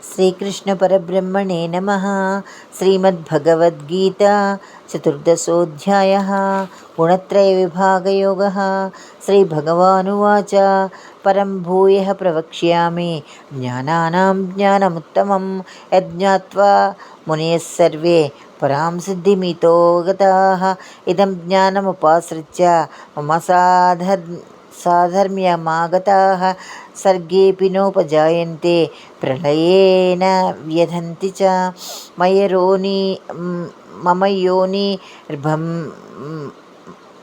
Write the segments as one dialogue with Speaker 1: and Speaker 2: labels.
Speaker 1: శ్రీకృష్ణ పరబ్రహ్మణే నమః. శ్రీమద్భగవద్గీత చతుర్దశోऽధ్యాయः. గుణత్రయ విభాగయోగः. శ్రీభగవానువాచ పరం భూయః ప్రవక్ష్యామి జ్ఞానానాం జ్ఞానముత్తమం యజ్ఞాత్వా మునయః సర్వే పరాం సిద్ధిమితో గతాః. ఇదం జ్ఞానముపాశ్రిత్య మమ సాధర్మ్యమాగతాః సర్గేऽపి నోపజాయంతే ప్రళయేన వ్యధంతి చ.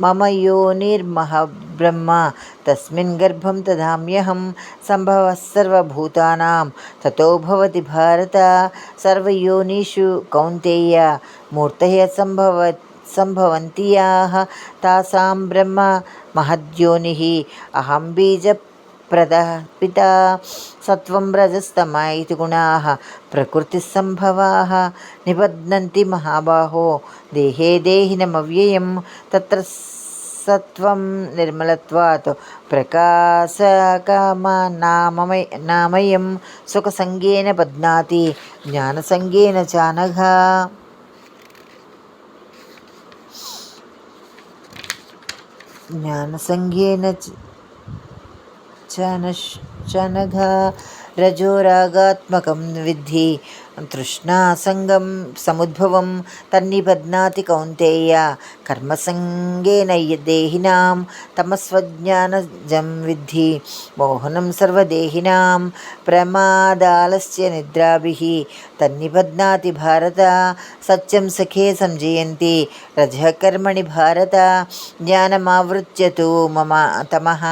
Speaker 1: మమ యోనిర్బ్రహ్మ తస్మిన్ గర్భం దధామ్యహం. సంభవః సర్వభూతానాం తతో భవతి భారత. సర్వయోనిషు కౌంతేయ మూర్తయః సంభవంతి యాః తాసాం బ్రహ్మ మహద్యోనిః. అహం బీజప్రదః పితా. సత్వం రజస్తమ ఇతి గుణాః ప్రకృతిసంభవాః. నిబధ్నంతి మహాబాహో దేహే దేహినమవ్యయం. తత్ర సత్వం నిర్మలత్వాత్ ప్రకాశకమనామయం. సుఖసంగేన బధ్నాతి జ్ఞానసంగేన చానఘ. జ్ఞానసంగేన చనఘ. రజోరాగాత్మకం విద్ధి తృష్ణాసంగం సముద్భవం. తన్నిబధ్నాతి కౌంతేయ కర్మసంగేన దేహినాం. తమస్వజ్ఞానజం విద్ధి మోహనం సర్వదేహినాం. ప్రమాదాలస్య నిద్రాభిః తన్నిబధ్నాతి భారత. సత్యం సఖే సంజయంతి రజః కర్మణి భారత. జ్ఞానమావృత్య తు తమః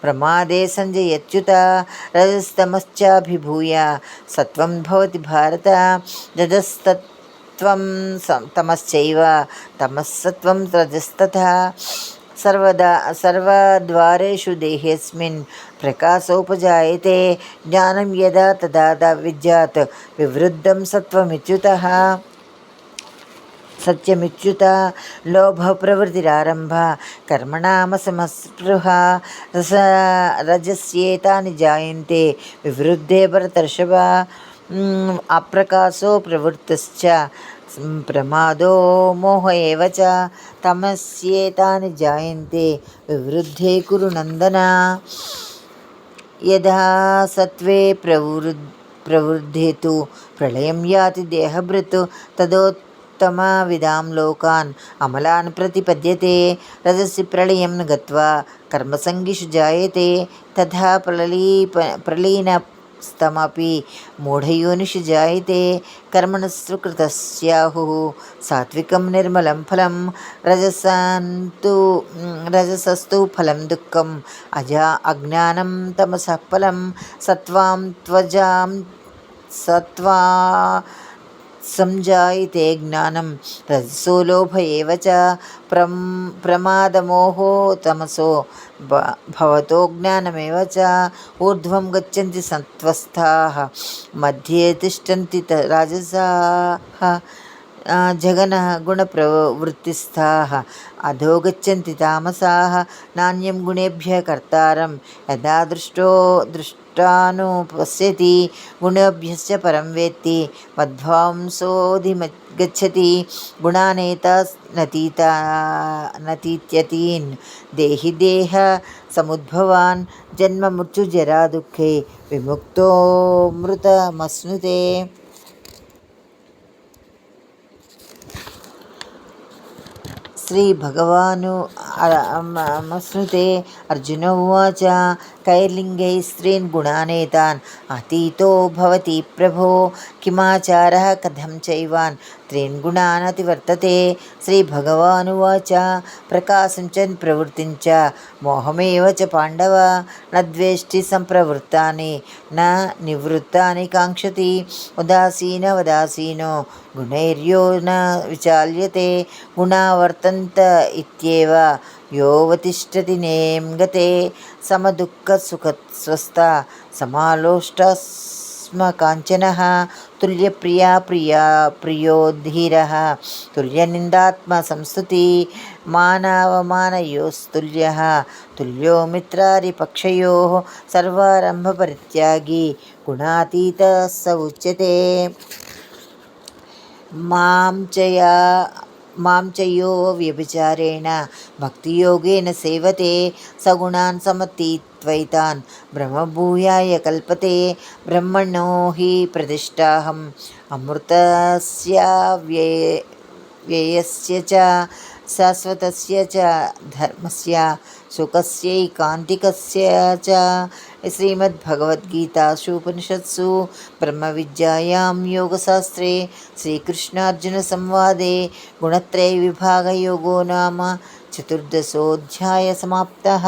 Speaker 1: ప్రమాదే సంజయత్యుత. రజస్తమశ్చాభిభూయ సత్వం భవతి భారత. రజస్తత్వం తమశ్చైవ తమస్సత్వం రజస్తథా. సర్వద్వారేషు దేహేస్మిన్ ప్రకాశోపజాయతే. జ్ఞానం యదా తదా విద్యాత్ వివృద్ధం సత్వమిత్యుతః. సత్యమిచ్యుత. లోభ ప్రవృత్తిరారంభ కర్మణామసమస్పృహ. రజస్యేతాని జాయంతే వివృద్ధే భరతర్షభ. అప్రకాశో ప్రవృత్తశ్చ ప్రమాదో మోహ ఏవ చ. తమస్యేతాని జాయంతే వివృద్ధే కురు నందన. యదా సత్వే ప్రవృద్ధే తు ప్రళయం యాతి దేహభృత్. తదోత్తమవిదాం లోకాన్ అమలాన్ ప్రతిపద్యతే. రజసి ప్రళయం గత్వా కర్మసంగిషు జాయతే. తథా ప్రలీనస్తమపి మూఢయోనిషు జాయతే. కర్మణస్తు కృతస్యాహుః సాత్వికం నిర్మలం ఫలం. రజసస్తు ఫలం దుఃఖం అజ్ఞానం తమసః ఫలం. సత్వా సంజాయతే జ్ఞానం రజసో లోభ ఏవ చ. ప్రమాదమోహో తమసో భవతో జ్ఞానమేవ చ. ఊర్ధ్వం గచ్చంతి సత్వస్థాః మధ్యే తిష్టంతి రాజసాః. జగనః గుణప్రవృత్తిస్థాః అధో గచ్చంతి తామసాః. నాణ్యం గుణేభ్యః కర్తారం యదా దృష్టానుపశ్యతి. గుణేభ్యశ్చ పరం వేత్తి మధ్వాంసోऽధిగచ్చతి. గుణానేతానతీత్యతీన్ దేహి దేహ సముద్భవాన్. జన్మ మృత్యుజరా దుఃఖే విముక్తో మృతమశ్నుతే. శ్రీభగవానుమశ్నుతే. అర్జున ఉవాచ కైర్లింగైః స్త్రీన్ గుణానేతాన్ అతీతో భవతి ప్రభో. కిమాచారः కథం చైవాన్ త్రీన్ గుణాన్ అతివర్తతే. శ్రీభగవానువాచ ప్రకాశం చ ప్రవృత్తిం చ మోహమేవ చ పాండవ. న ద్వేష్టి సంప్రవృత్తాని న నివృత్తాని కాంక్షతి. ఉదాసీనో గుణైర్యో న విచాల్యతే. గుణా వర్తంత ఇత్యేవ యోవతిష్ఠతి నేంగతే. సమదుఃఖసుఖస్వస్థ సమాలోష్టస్మకాంచనః. తుల్యప్రియా ప్రియో ధీరః. తుల్యనిందాత్మ సంస్తుతి. మానవమానయోస్తుల్యः తుల్యో మిత్రారిపక్షయోः సర్వారంభపరిత్యాగి గుణాతీతः స ఉచ్యతే. మాం చయో వ్యభిచారేణ భక్తియోగేన సేవతే సగుణాన్ సమతీత్వైతాన్ బ్రహ్మభూయాయ కల్పతే. బ్రహ్మణో హి ప్రతిష్టాహం అమృతస్య వ్యయస్య చ శాశ్వతస్య చ ధర్మస్య సుఖస్యైకాంతికస్య చ. శ్రీమద్భగవద్గీతాసూపనిషత్సు బ్రహ్మవిద్యాయాం యోగశాస్త్రే శ్రీకృష్ణార్జునసంవాదే గుణత్రయవిభాగయోగో నామ చతుర్దశోऽధ్యాయः సమాప్తः.